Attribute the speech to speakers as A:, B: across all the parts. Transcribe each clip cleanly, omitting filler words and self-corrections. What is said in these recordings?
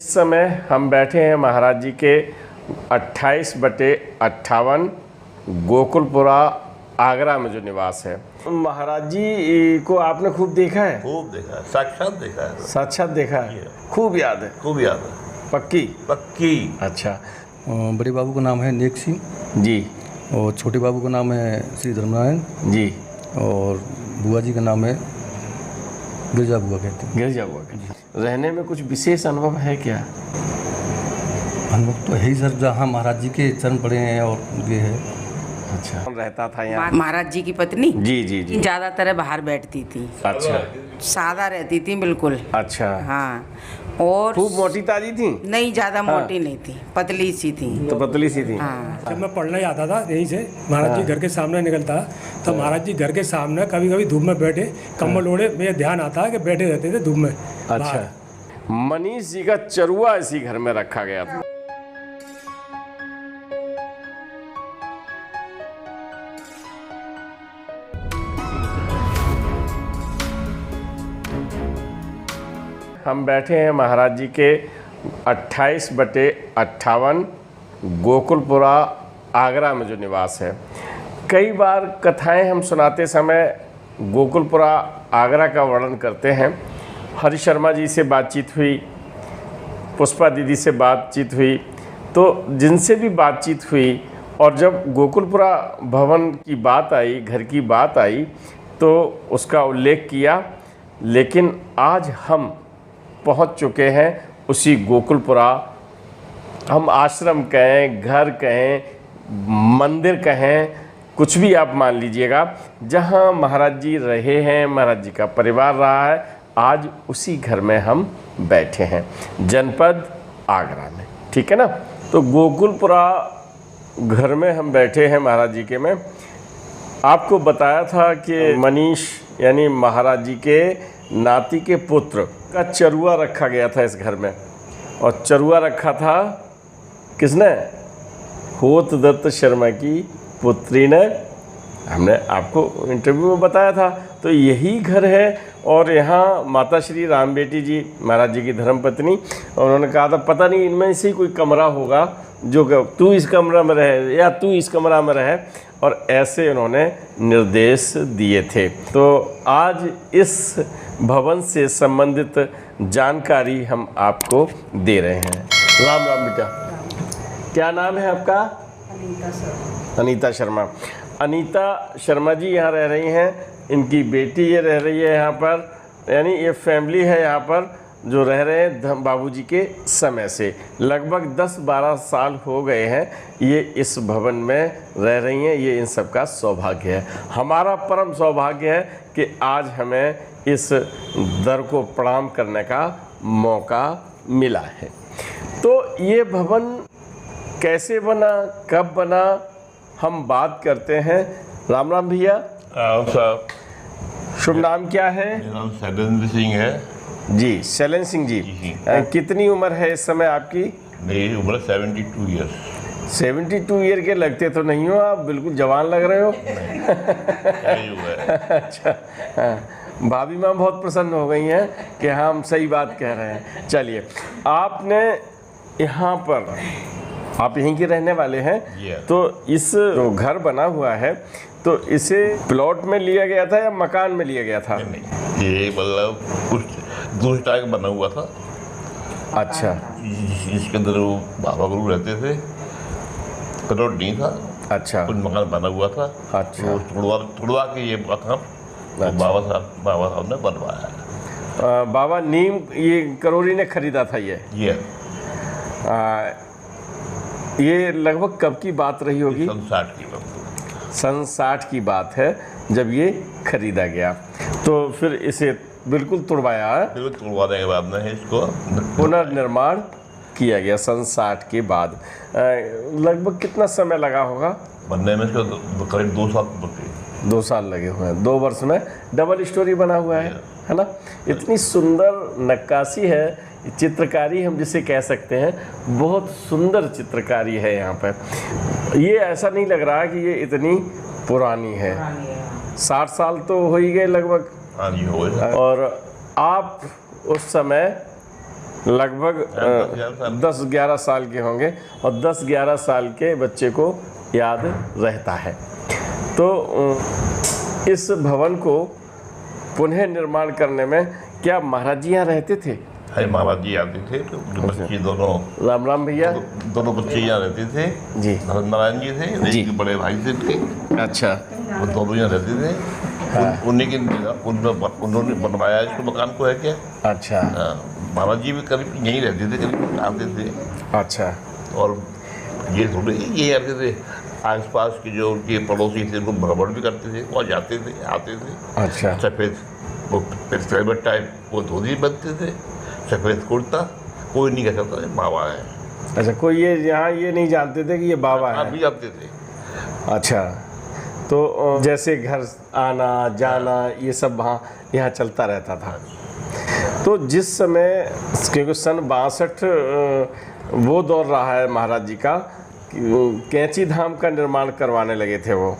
A: इस समय हम बैठे हैं महाराज जी के 28/58 गोकुलपुरा आगरा में जो निवास है। महाराज जी को आपने खूब देखा है?
B: खूब देखा है, साक्षात देखा है।
A: साक्षात देखा है, खूब याद है?
B: खूब याद है।
A: पक्की?
B: पक्की।
A: अच्छा।
C: बड़े बाबू का नाम है नेक सिंह
A: जी।
C: और छोटे बाबू का नाम है श्री धर्मनारायण
A: जी।
C: और बुआ जी का नाम है गिरजा बुआ कहते हैं।
A: गिरजा बुआ कहते हैं। रहने में कुछ विशेष अनुभव है क्या?
C: अनुभव तो है ही सर, जहाँ महाराज जी के चरण पड़े हैं और ये है।
A: अच्छा। रहता था यहाँ?
D: महाराज जी की पत्नी
A: जी जी जी।
D: ज्यादातर बाहर बैठती थी।
A: अच्छा।
D: सादा रहती थी बिल्कुल।
A: अच्छा।
D: हाँ। और
A: खूब मोटी ताजी थी?
D: नहीं, ज्यादा मोटी नहीं थी, पतली सी थी।
A: तो पतली सी थी।
D: हाँ।
E: जब मैं पढ़ने आता था यहीं से, महाराज जी घर के सामने निकलता तो महाराज जी घर के सामने कभी कभी धूप में बैठे कम्बल ओढ़े, मेरा ध्यान आता है कि बैठे रहते थे धूप में।
A: अच्छा। मनीष जी का चरुआ इसी घर में रखा गया था। हम बैठे हैं महाराज जी के 28/58 गोकुलपुरा आगरा में जो निवास है। कई बार कथाएं हम सुनाते समय गोकुलपुरा आगरा का वर्णन करते हैं। हरि शर्मा जी से बातचीत हुई, पुष्पा दीदी से बातचीत हुई, तो जिनसे भी बातचीत हुई और जब गोकुलपुरा भवन की बात आई, घर की बात आई, तो उसका उल्लेख किया। लेकिन आज हम पहुंच चुके हैं उसी गोकुलपुरा, हम आश्रम कहें, घर कहें, मंदिर कहें, कुछ भी आप मान लीजिएगा, जहां महाराज जी रहे हैं, महाराज जी का परिवार रहा है। आज उसी घर में हम बैठे हैं, जनपद आगरा में। ठीक है ना? तो गोकुलपुरा घर में हम बैठे हैं महाराज जी के में। आपको बताया था कि मनीष यानी महाराज जी के नाती के पुत्र का चरुआ रखा गया था इस घर में। और चरुआ रखा था किसने? होत दत्त शर्मा की पुत्री ने। हमने आपको इंटरव्यू में बताया था। तो यही घर है और यहाँ माता श्री राम बेटी जी, महाराज जी की धर्मपत्नी, उन्होंने कहा था पता नहीं इनमें से ही कोई कमरा होगा जो तू इस कमरा में रहे या तू इस कमरा में रहे, और ऐसे उन्होंने निर्देश दिए थे। तो आज इस भवन से संबंधित जानकारी हम आपको दे रहे हैं। राम राम बेटा, क्या नाम है आपका? अनीता शर्मा। अनीता शर्मा जी यहाँ रह रही हैं, इनकी बेटी ये रह रही है यहाँ पर, यानी ये फैमिली है यहाँ पर जो रह रहे हैं बाबूजी के समय से। लगभग 10-12 साल हो गए हैं ये इस भवन में रह रही हैं। ये इन सब का सौभाग्य है, हमारा परम सौभाग्य है कि आज हमें इस दर को प्रणाम करने का मौका मिला है। तो ये भवन कैसे बना, कब बना, हम बात करते हैं। राम राम भैया।
B: साहब,
A: शुभ नाम क्या है?
B: मेरा नाम शैलेंद्र सिंह है।
A: जी, शैलेंद्र सिंह जी। कितनी उम्र है इस समय आपकी?
B: मेरी उम्र 72 ईयर्स।
A: 72 ईयर के लगते तो नहीं हो आप, बिल्कुल जवान लग रहे हो। अच्छा। हाँ, भाभी माँ बहुत प्रसन्न हो गई हैं कि हाँ हम सही बात कह रहे हैं। चलिए, आपने यहाँ पर, आप यहीं के रहने वाले हैं, तो इस जो घर बना हुआ है तो इसे प्लॉट में लिया गया था या मकान में लिया गया था?
B: ये मतलब कुछ दूसरे टाइप का बना हुआ था।
A: अच्छा।
B: इसके अंदर वो बाबा गुरु रहते थे, प्लॉट नहीं था।
A: अच्छा।
B: कुछ मकान बना हुआ था।
A: अच्छा।
B: तो तुड़वा के ये मकान तो बाबा साहब ने बनवाया।
A: बाबा नीम ये करोरी ने खरीदा था ये लगभग कब की बात रही होगी? सन 60 की बात है जब ये खरीदा गया। तो फिर इसे बिल्कुल तुड़वाया है।
B: बिल्कुल तुड़वाने के बाद में इसको
A: पुनर्निर्माण किया गया सन 60 के बाद। लगभग कितना समय लगा होगा
B: बनने में? इसको करीब 2 साल
A: 2 साल लगे हुए हैं। 2 वर्ष में डबल स्टोरी बना हुआ है ना? इतनी सुंदर नक्काशी है, चित्रकारी हम जिसे कह सकते हैं, बहुत सुंदर चित्रकारी है यहाँ पर। ये ऐसा नहीं लग रहा कि ये इतनी पुरानी है। 60 साल तो हो ही गए लगभग।
B: हाँ जी, हो गए।
A: और आप उस समय लगभग 10-11 साल के होंगे और 10-11 साल के बच्चे को याद रहता है। तो इस भवन को पुनः निर्माण करने में क्या महाराज जी यहाँ रहते थे?
B: है महाराज जी आते थे तो बच्चे दोनों,
A: राम राम भैया।
B: दोनों बच्चे यहाँ रहते थे
A: जी।
B: नारायण जी थे,
A: जी।
B: एक बड़े भाई से थे,
A: अच्छा।
B: वो दोनों यहाँ रहते थे। उन्हीं की उन्होंने बनवाया इसको मकान को, है क्या।
A: अच्छा।
B: महाराज जी भी करीब यहीं रहते थे, करीब आते थे।
A: अच्छा।
B: और ये थोड़े ये आते थे, आस पास के जो उनके पड़ोसी थे उनको भ्रमण भी करते थे, वहाँ जाते थे आते थे।
A: अच्छा।
B: सफ़ेद वो पेशेवर टाइप वो धोती बनते थे, सफ़ेद कुर्ता, कोई नहीं कह सकता बाबा है।
A: अच्छा, कोई ये यहाँ ये नहीं जानते थे कि ये बाबा
B: आप
A: है?
B: भी जानते थे।
A: अच्छा। तो जैसे घर आना जाना ये सब वहाँ यहाँ चलता रहता था। तो जिस समय, क्योंकि सन 62 वो दौर रहा है महाराज जी का, कैंची धाम का निर्माण करवाने लगे थे वो।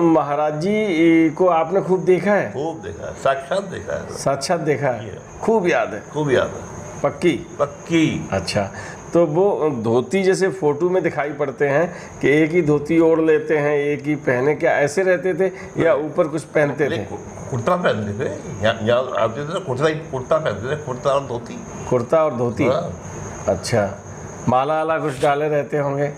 A: महाराज जी को आपने खूब देखा है?
B: खूब देखा है, साक्षात देखा है,
A: साक्षात देखा है, खूब याद है?
B: खूब याद है,
A: पक्की
B: पक्की।
A: अच्छा। तो वो धोती जैसे फोटो में दिखाई पड़ते हैं कि एक ही धोती ओढ़ लेते हैं, एक ही पहने, क्या ऐसे रहते थे या ऊपर कुछ पहनते थे?
B: कुर्ता पहनते थे, यहाँ आते थे कुर्ता पहनते थे, कुर्ता और धोती।
A: कुर्ता और धोती। अच्छा। माला वाला कुछ डाले रहते होंगे?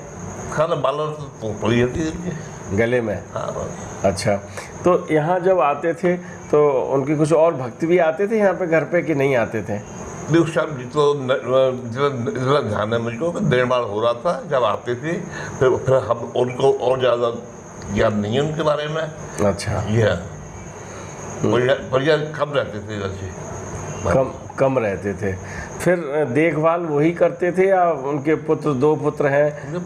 B: खाना माला तो पड़ी रहती है
A: गले में।
B: हाँ।
A: अच्छा। तो यहाँ जब आते थे तो उनके कुछ और भक्त भी आते थे यहाँ पे घर पे कि नहीं आते थे?
B: उस टाइम जितना ध्यान है मुझको निर्माण हो रहा था जब आते थे, फिर हम उनको और ज़्यादा ज्ञान नहीं है उनके बारे में।
A: अच्छा।
B: ये बढ़िया कम रहते थे जैसे,
A: कम रहते थे। फिर देखभाल वही करते थे या उनके पुत्र, 2 पुत्र हैं?
B: उनके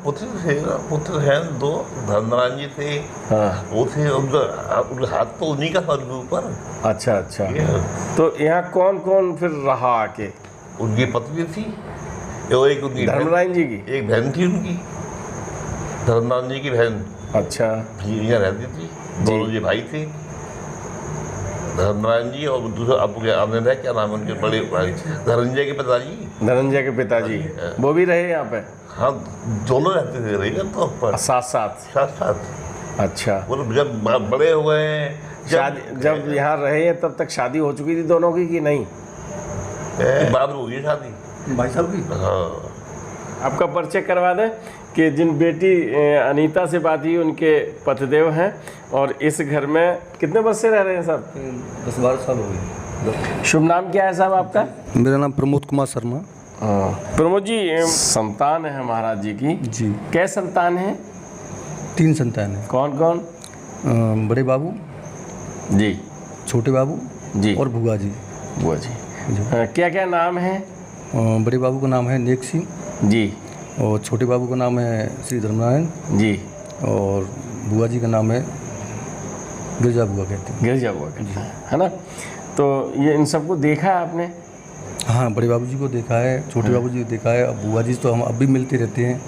B: पुत्र हैं 2, धनराज जी थे।
A: हाँ।
B: वो थे, उनका हाथ तो उन्हीं का था उनके ऊपर।
A: अच्छा अच्छा। तो यहाँ कौन कौन फिर रहा आके?
B: उनकी पत्नी थी, एक उनकी
A: धर्मराज जी की
B: एक बहन थी, उनकी धर्मराज जी की बहन।
A: अच्छा।
B: यहाँ रहती थी, दोनों जी भाई थे, धर्मराज जी और दूसरा आपने क्या नाम है उनके बड़े भाई, धनंजय के पिताजी।
A: धनंजय के पिताजी वो भी रहे यहाँ पे?
B: हाँ, दोनों रहते थे, रही तो
A: साथ साथ। अच्छा।
B: वो जब बड़े हुए हैं,
A: शादी जब यहाँ रहे हैं तब तक शादी हो चुकी थी दोनों की कि नहीं?
B: बाद में हुई शादी
C: भाई साहब की।
B: हाँ।
A: आपका परिचय करवा दें कि जिन बेटी अनीता से बात हुई उनके पतिदेव हैं और इस घर में कितने वर्ष से रह रहे हैं साहब?
C: 10-12 साल हो गए।
A: शुभ नाम क्या है साहब आपका?
C: मेरा नाम प्रमोद कुमार शर्मा।
A: प्रमोद जी, संतान है महाराज जी की
C: जी।
A: कै संतान है?
C: 3 संतान हैं।
A: कौन कौन?
C: बड़े बाबू
A: जी,
C: छोटे बाबू
A: जी
C: और बुआ जी।
A: बुआ जी। क्या क्या नाम है?
C: बड़े बाबू का नाम है नेक सिंह
A: जी,
C: और छोटे बाबू का नाम है श्री धर्मनारायण
A: जी,
C: और बुआ जी का नाम है गिरजा बुआ कहते हैं।
A: गिरजा बुआ कहते हैं, है ना? तो ये इन सबको देखा है आपने?
C: हाँ, बड़े बाबू जी को देखा है, छोटे बाबू जी को देखा है, अब बुआ जी तो हम अब भी मिलते रहते हैं।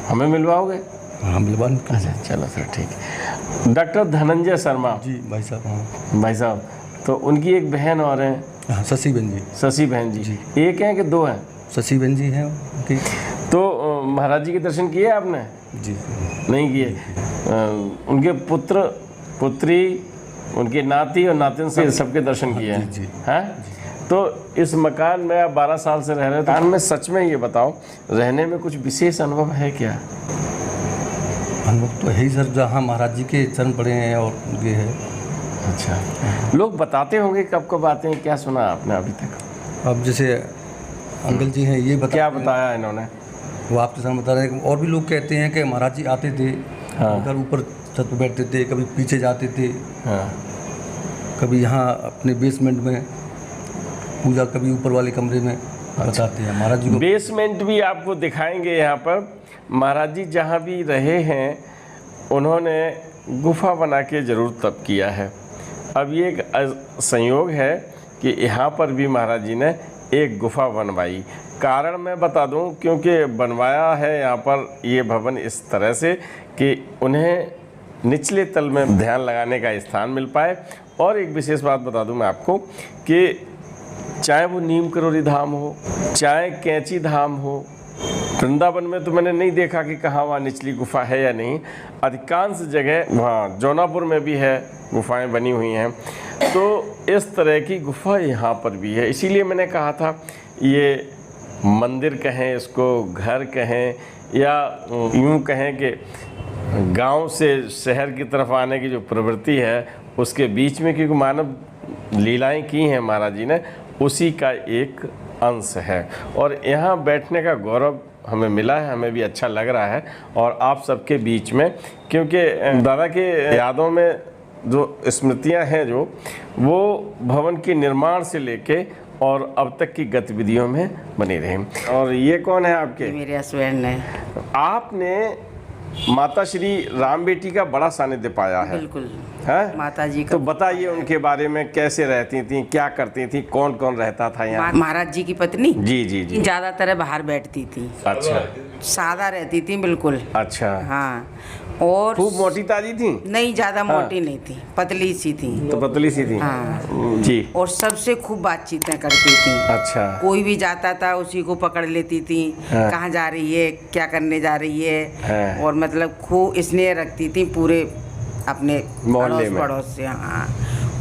A: हमें मिलवाओगे?
C: हाँ, मिलवा।
A: अच्छा, चलो सर, ठीक है। डॉक्टर धनंजय शर्मा
C: जी भाई साहब। हाँ
A: भाई साहब, तो उनकी एक बहन और है?
C: हाँ, शशि बहन जी।
A: शशि बहन जी। एक हैं कि 2 हैं?
C: शशि बहन जी हैं उनकी।
A: तो महाराज जी के दर्शन किए आपने?
C: जी
A: नहीं किए? उनके पुत्र पुत्री, उनके नाती और नातिन से सबके दर्शन किए हैं?
C: जी।
A: हैं? तो इस मकान में आप 12 साल से रह रहे हैं, तो में सच में ये बताओ, रहने में कुछ विशेष अनुभव है क्या?
C: अनुभव तो है ही सर, जहाँ महाराज जी के चरण पड़े हैं और ये है।
A: अच्छा। लोग बताते होंगे कब कब आते हैं, क्या सुना आपने अभी तक?
C: अब जैसे अंकल जी हैं, ये
A: क्या बताया इन्होंने?
C: वो आपके सामने बता रहे हैं। और भी लोग कहते हैं कि महाराज जी आते थे, घर ऊपर छत पर बैठते थे, कभी पीछे जाते थे,
A: हाँ।
C: कभी यहाँ अपने बेसमेंट में पूजा, कभी ऊपर वाले कमरे में। बताते हैं महाराज जी को।
A: बेसमेंट भी आपको दिखाएंगे यहाँ पर। महाराज जी जहाँ भी रहे हैं उन्होंने गुफा बना के ज़रूर तप किया है। अब ये एक संयोग है कि यहाँ पर भी महाराज जी ने एक गुफा बनवाई। कारण मैं बता दूं, क्योंकि बनवाया है यहाँ पर ये भवन इस तरह से कि उन्हें निचले तल में ध्यान लगाने का स्थान मिल पाए। और एक विशेष बात बता दूं मैं आपको कि चाहे वो नीम करोली धाम हो, चाहे कैंची धाम हो। वृंदावन में तो मैंने नहीं देखा कि कहाँ वहाँ निचली गुफा है या नहीं। अधिकांश जगह वहाँ जौनापुर में भी है, गुफाएं बनी हुई हैं। तो इस तरह की गुफा यहाँ पर भी है। इसीलिए मैंने कहा था ये मंदिर कहें, इसको घर कहें, या यूँ कहें कि गांव से शहर की तरफ आने की जो प्रवृत्ति है उसके बीच में, क्योंकि मानव लीलाएं की हैं महाराज जी ने, उसी का एक अंश है। और यहाँ बैठने का गौरव हमें मिला है, हमें भी अच्छा लग रहा है। और आप सबके बीच में, क्योंकि दादा के यादों में जो स्मृतियाँ हैं, जो वो भवन के निर्माण से लेके और अब तक की गतिविधियों में बनी रही। और ये कौन है आपके?
D: मेरे हस्बैंड है।
A: आपने माता श्री राम बेटी का बड़ा सानिध्य पाया है।
D: बिल्कुल
A: है
D: माता जी का।
A: तो बताइए उनके बारे में, कैसे रहती थी, क्या करती थी, कौन कौन रहता था यहाँ?
D: महाराज जी की पत्नी
A: जी जी जी।
D: ज्यादातर बाहर बैठती थी,
A: अच्छा
D: सादा रहती थी बिल्कुल।
A: अच्छा।
D: हाँ, और
A: खूब मोटी ताजी थी?
D: नहीं, ज्यादा मोटी नहीं थी, पतली सी थी।
A: तो पतली सी थी।
D: हाँ।
A: जी।
D: और सबसे खूब बातचीतें करती थी।
A: अच्छा।
D: कोई भी जाता था उसी को पकड़ लेती थी।
A: हाँ।
D: कहाँ जा रही है, क्या करने जा रही है।
A: हाँ।
D: और मतलब खूब स्नेह रखती थी पूरे अपने
A: मोहल्ले में।
D: पड़ोस से। हाँ।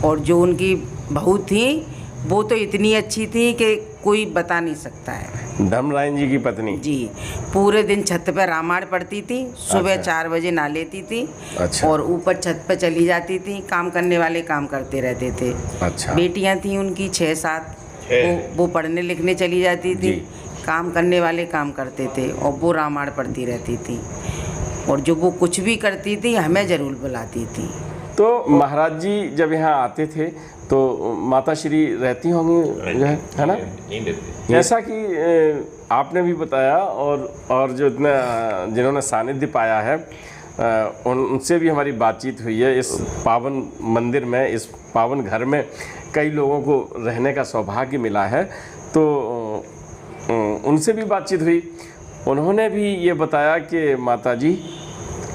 D: और जो उनकी बहू थी वो तो इतनी अच्छी थी कि कोई बता नहीं सकता है।
A: धर्मरायन जी की पत्नी?
D: जी। पूरे दिन छत पे रामायण पढ़ती थी, सुबह
A: अच्छा।
D: 4 बजे नहा लेती थी।
A: अच्छा।
D: और ऊपर छत पे चली जाती थी, काम करने वाले काम करते रहते थे।
A: अच्छा।
D: बेटियां थी उनकी 6-7, वो पढ़ने लिखने चली जाती थी, काम करने वाले काम करते थे और वो रामायण पढ़ती रहती थी। और जो वो कुछ भी करती थी हमें ज़रूर बुलाती थी।
A: तो महाराज जी जब यहाँ आते थे तो माता श्री रहती होंगी, है ना? जैसा कि आपने भी बताया, और जो इतना जिन्होंने सानिध्य पाया है उनसे भी हमारी बातचीत हुई है। इस पावन मंदिर में, इस पावन घर में कई लोगों को रहने का सौभाग्य मिला है। तो उनसे भी बातचीत हुई। उन्होंने भी ये बताया कि माताजी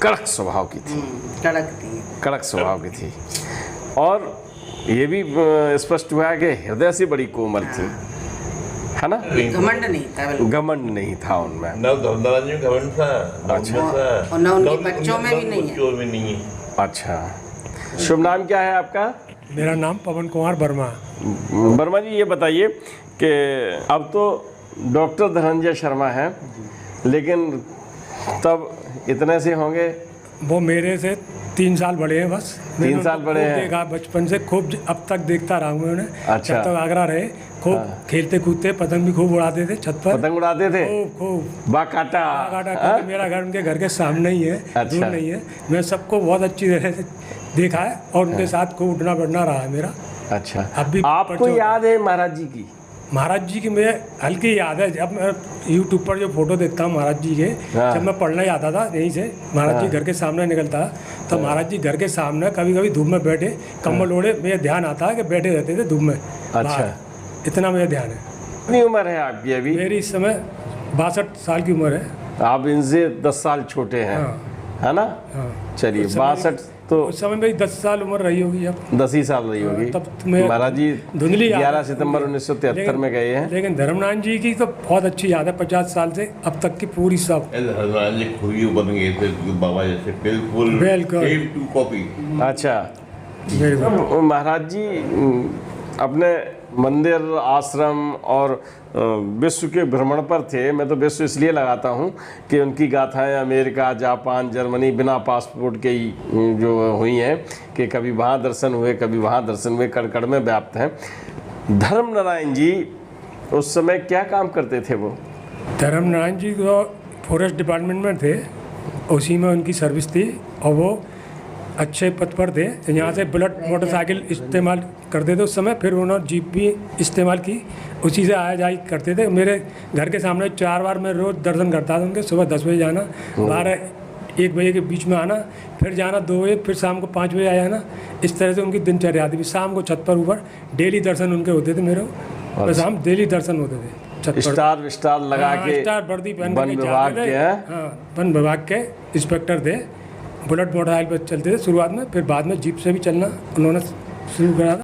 A: कड़क स्वभाव की थी। कड़क स्वभाव की थी। और ये भी स्पष्ट हुआ कि हृदय से बड़ी कोमल थी, है ना?
D: घमंड नहीं था बिल्कुल।
A: घमंड नहीं था उनमें।
B: न धर्मराज में घमंड था,
A: अच्छा।
D: और न उनके बच्चों में भी नहीं है।
B: बच्चों में नहीं है।
A: अच्छा। शुभ नाम क्या है आपका?
E: मेरा नाम पवन कुमार वर्मा।
A: वर्मा जी, ये बताइए कि अब तो डॉक्टर धनंजय शर्मा हैं, लेकिन तब इतने से होंगे?
E: वो मेरे से 3 साल बड़े हैं बस।
A: 3 साल बड़े हैं।
E: देखा बचपन से, खूब अब तक देखता रहा हूँ उन्हें।
A: अच्छा।
E: जब तक आगरा रहे खूब खेलते कूदते, पतंग भी खूब उड़ाते थे छत पर।
A: पतंग उड़ाते थे?
E: खूब
A: बाकाटा।
E: क्योंकि मेरा घर उनके घर के सामने ही है।
A: अच्छा।
E: दूर नहीं है। मैं सबको बहुत अच्छी तरह से देखा है और उनके साथ खूब उठना बैठना रहा है मेरा।
A: अच्छा।
E: अब भी
A: आपको याद है महाराज जी की?
E: महाराज जी की मुझे हल्की याद है। जब मैं यूट्यूब पर जो फोटो देखता हूँ महाराज जी के,
A: हाँ।
E: जब मैं पढ़ने आता था यहीं से, महाराज जी घर के सामने निकलता तो महाराज जी घर के सामने कभी कभी धूप में बैठे, कंबल ओढ़े, मुझे ध्यान आता है कि बैठे रहते थे धूप में।
A: अच्छा।
E: इतना मुझे ध्यान है।
A: कितनी उम्र है आपकी अभी?
E: मेरी इस समय 62 साल की उम्र है।
A: आप इनसे 10 साल छोटे हैं, है ना?
E: हाँ।
A: चलिए,
E: उस समय-
A: 62 तो
E: उस समय मेरी 10 साल उम्र रही होगी। अब
A: 10 ही साल रही होगी।
E: तब मैं
A: महाराज जी
E: धुंधली याद
A: 11
E: है।
A: सितंबर 1973 में गए हैं।
E: लेकिन धर्मनारायण जी की तो बहुत अच्छी याद है, 50 साल से अब तक की पूरी सब।
B: धर्मराज जी खुद ही बन गए थे बाबा जैसे, बिल्कुल
E: बिल्कुल।
B: Same to copy.
A: अच्छा।
E: Very good.
A: तो महाराज जी अपने मंदिर, आश्रम और विश्व के भ्रमण पर थे। मैं तो विश्व इसलिए लगाता हूँ कि उनकी गाथाएं अमेरिका, जापान, जर्मनी बिना पासपोर्ट के ही जो हुई हैं, कि कभी वहाँ दर्शन हुए, कभी वहाँ दर्शन हुए, कड़ में व्याप्त हैं। धर्मनारायण जी उस समय क्या काम करते थे? वो
E: धर्मनारायण जी तो फॉरेस्ट डिपार्टमेंट में थे, उसी में उनकी सर्विस थी और वो अच्छे पद पर थे। यहाँ से बुलेट मोटरसाइकिल इस्तेमाल करते थे उस समय, फिर उन्होंने जीप भी इस्तेमाल की, उसी से आया जाई करते थे। मेरे घर के सामने 4 बार मैं रोज़ दर्शन करता था उनके। सुबह 10 बजे जाना, 12-1 बजे के बीच में आना, फिर जाना 2 बजे, फिर शाम को 5 बजे आ जाना। इस तरह से उनकी दिनचर्या थी। शाम को छत पर ऊपर डेली दर्शन उनके होते थे मेरे। बस हम डेली दर्शन होते थे छत पर।
A: स्टार लगा के?
E: स्टार वर्दी पहन
A: वन
E: के
A: विभाग
E: जाते
A: के?
E: थे। हाँ, वन विभाग के इंस्पेक्टर थे। बुलेट मोटरसाइकिल पर चलते थे शुरुआत में, फिर बाद में जीप से भी चलना उन्होंने शुरू करा था।